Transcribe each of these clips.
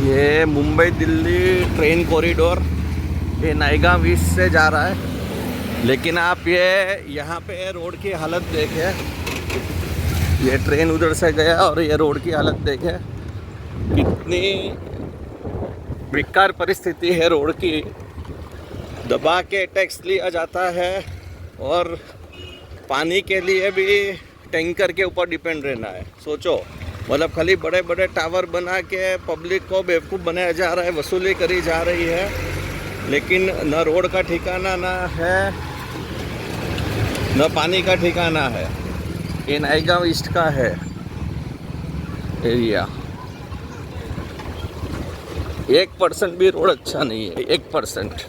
ये Mumbai Delhi train corridor ये Naigaon east से जा रहा है, लेकिन आप ये यहाँ पे रोड की हालत देखें। ये ट्रेन उधर से गया और ये रोड की हालत देखें, कितनी बेकार परिस्थिति है रोड की। दबा के टैक्स लिया जाता है और पानी के लिए भी टैंकर के ऊपर डिपेंड रहना है। सोचो, मतलब खाली बड़े बड़े टावर बना के पब्लिक को बेवकूफ़ बनाया जा रहा है, वसूली करी जा रही है, लेकिन न रोड का ठिकाना ना है न पानी का ठिकाना है। ये नायगांव ईस्ट का है एरिया। 1% भी रोड अच्छा नहीं है, 1%।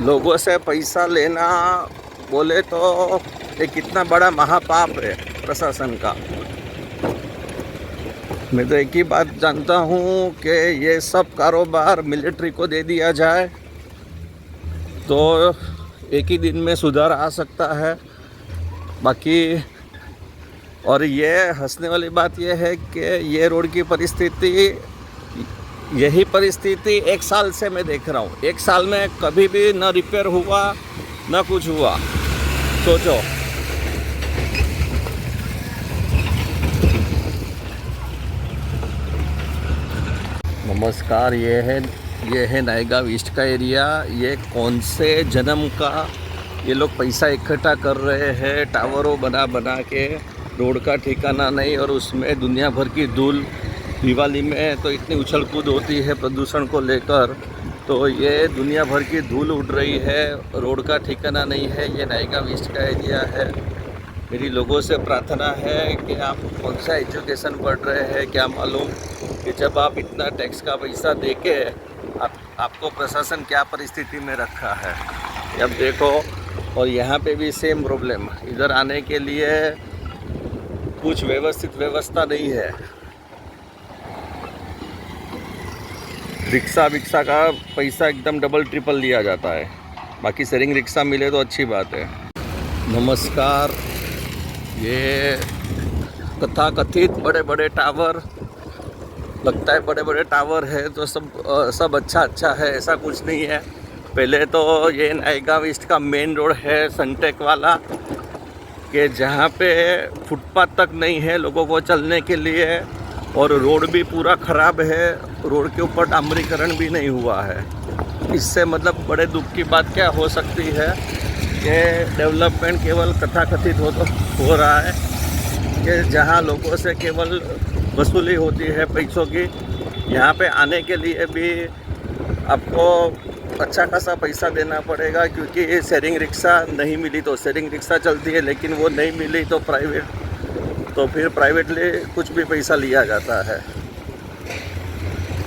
लोगों से पैसा लेना बोले तो ये कितना बड़ा महापाप है प्रशासन का। मैं तो एक ही बात जानता हूँ कि ये सब कारोबार मिलिट्री को दे दिया जाए तो एक ही दिन में सुधार आ सकता है। बाकी और ये हंसने वाली बात ये है कि ये रोड की परिस्थिति, यही परिस्थिति 1 साल से मैं देख रहा हूँ। 1 साल में कभी भी न रिपेयर हुआ न कुछ हुआ। सोचो, नमस्कार। ये है नायगांव ईस्ट का एरिया। ये कौन से जन्म का ये लोग पैसा इकट्ठा कर रहे हैं टावरों बना बना के, रोड का ठिकाना नहीं। और उसमें दुनिया भर की धूल, दिवाली में तो इतनी उछल कूद होती है प्रदूषण को लेकर, तो ये दुनिया भर की धूल उड़ रही है, रोड का ठिकाना नहीं है। ये नायगांव ईस्ट का एरिया है। मेरी लोगों से प्रार्थना है कि आप कौन सा एजुकेशन पढ़ रहे हैं, क्या मालूम कि जब आप इतना टैक्स का पैसा दे के आपको प्रशासन क्या परिस्थिति में रखा है। अब देखो, और यहाँ पे भी सेम प्रॉब्लम। इधर आने के लिए कुछ व्यवस्थित व्यवस्था नहीं है। रिक्शा विक्शा का पैसा एकदम डबल ट्रिपल लिया जाता है। बाकी शेयरिंग रिक्शा मिले तो अच्छी बात है। नमस्कार। ये तथाकथित बड़े बड़े टावर, लगता है बड़े बड़े टावर है तो सब अच्छा है, ऐसा कुछ नहीं है। पहले तो ये नायगांव ईस्ट का मेन रोड है सनटेक वाला, कि जहाँ पे फुटपाथ तक नहीं है लोगों को चलने के लिए, और रोड भी पूरा ख़राब है। रोड के ऊपर डामरीकरण भी नहीं हुआ है। इससे मतलब बड़े दुख की बात क्या हो सकती है कि डेवलपमेंट केवल तथाकथित हो रहा है, कि जहाँ लोगों से केवल वसूली होती है पैसों की। यहाँ पे आने के लिए भी आपको अच्छा खासा पैसा देना पड़ेगा, क्योंकि शेयरिंग रिक्शा नहीं मिली तो शेयरिंग रिक्शा चलती है, लेकिन वो नहीं मिली तो फिर प्राइवेटली कुछ भी पैसा लिया जाता है।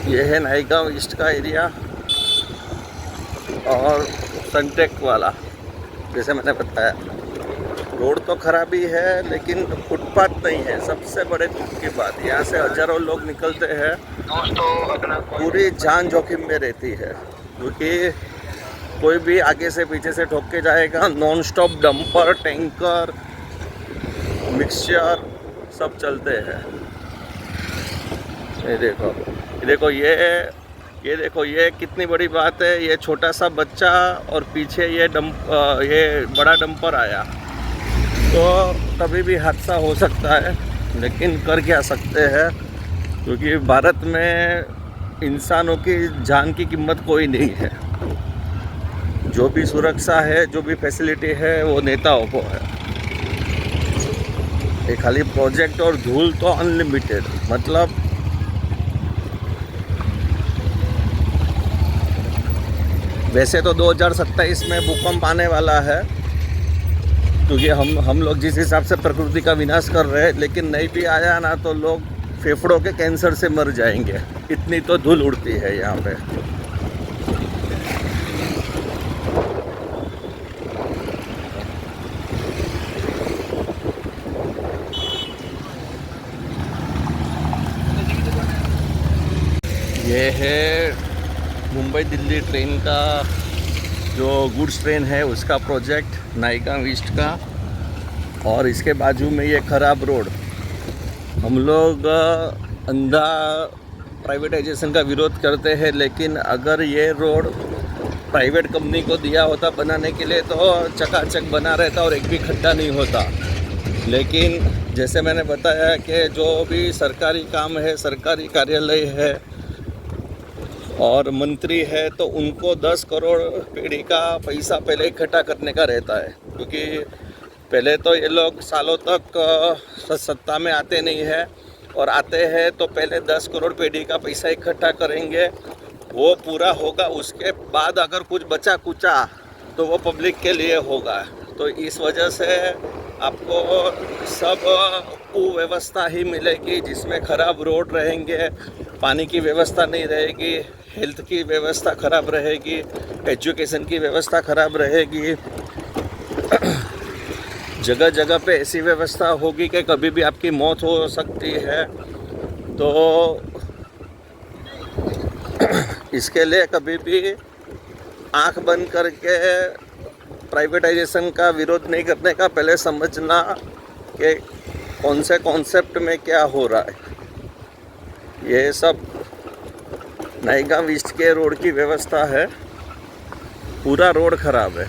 ये है नायगांव ईस्ट का एरिया और सनटेक वाला। जैसे मैंने बताया, रोड तो खराबी है लेकिन फुटपाथ नहीं है। सबसे बड़े दुख की बात, यहाँ से हजारों लोग निकलते हैं, पूरी जान जोखिम में रहती है, क्योंकि कोई भी आगे से पीछे से ठोक के जाएगा। Non stop dumper, tanker, mixture सब चलते हैं। ये देखो ये कितनी बड़ी बात है। ये छोटा सा बच्चा और पीछे ये बड़ा डंपर आया तो कभी भी हादसा हो सकता है, लेकिन कर क्या सकते हैं, क्योंकि भारत में इंसानों की जान की कीमत कोई नहीं है। जो भी सुरक्षा है, जो भी फैसिलिटी है, वो नेताओं को है। ये खाली प्रोजेक्ट और धूल तो अनलिमिटेड। मतलब वैसे तो 2027 में भूकंप आने वाला है, क्योंकि हम लोग जिस हिसाब से प्रकृति का विनाश कर रहे हैं, लेकिन नहीं भी आया ना तो लोग फेफड़ों के कैंसर से मर जाएंगे। इतनी तो धूल उड़ती है यहाँ पे। ये है मुंबई दिल्ली ट्रेन का जो गुड्स ट्रेन है उसका प्रोजेक्ट नाइगांव ईस्ट का, और इसके बाजू में ये ख़राब रोड। हम लोग अंधा प्राइवेटाइजेशन का विरोध करते हैं, लेकिन अगर ये रोड प्राइवेट कंपनी को दिया होता बनाने के लिए तो चकाचक बना रहता और एक भी खड्डा नहीं होता। लेकिन जैसे मैंने बताया कि जो भी सरकारी काम है, सरकारी कार्यालय है और मंत्री है, तो उनको 10 करोड़ पीढ़ी का पैसा पहले इकट्ठा करने का रहता है, क्योंकि पहले तो ये लोग सालों तक सत्ता में आते नहीं है, और आते हैं तो पहले 10 करोड़ पीढ़ी का पैसा इकट्ठा करेंगे, वो पूरा होगा, उसके बाद अगर कुछ बचा कुचा तो वो पब्लिक के लिए होगा। तो इस वजह से आपको सब कुव्यवस्था ही मिलेगी, जिसमें ख़राब रोड रहेंगे, पानी की व्यवस्था नहीं रहेगी, हेल्थ की व्यवस्था ख़राब रहेगी, एजुकेशन की व्यवस्था ख़राब रहेगी। जगह जगह पे ऐसी व्यवस्था होगी कि कभी भी आपकी मौत हो सकती है। तो इसके लिए कभी भी आंख बंद करके प्राइवेटाइजेशन का विरोध नहीं करने का, पहले समझना कि कौन से कॉन्सेप्ट में क्या हो रहा है। ये सब नाइगांव ईस्ट के रोड की व्यवस्था है, पूरा रोड ख़राब है।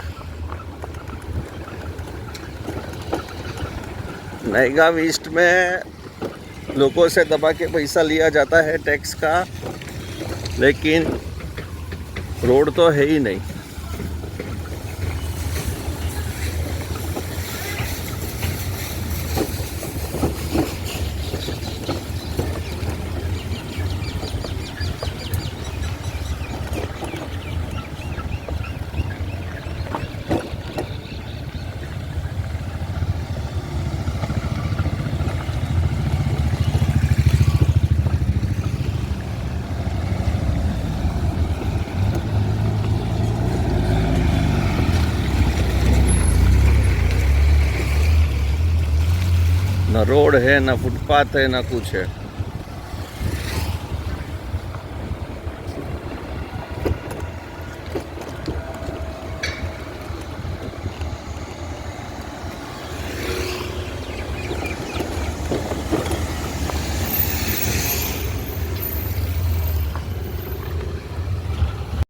नाइगांव ईस्ट में लोगों से दबा के पैसा लिया जाता है टैक्स का, लेकिन रोड तो है ही नहीं। ना रोड है, ना फुटपाथ है, ना कुछ है।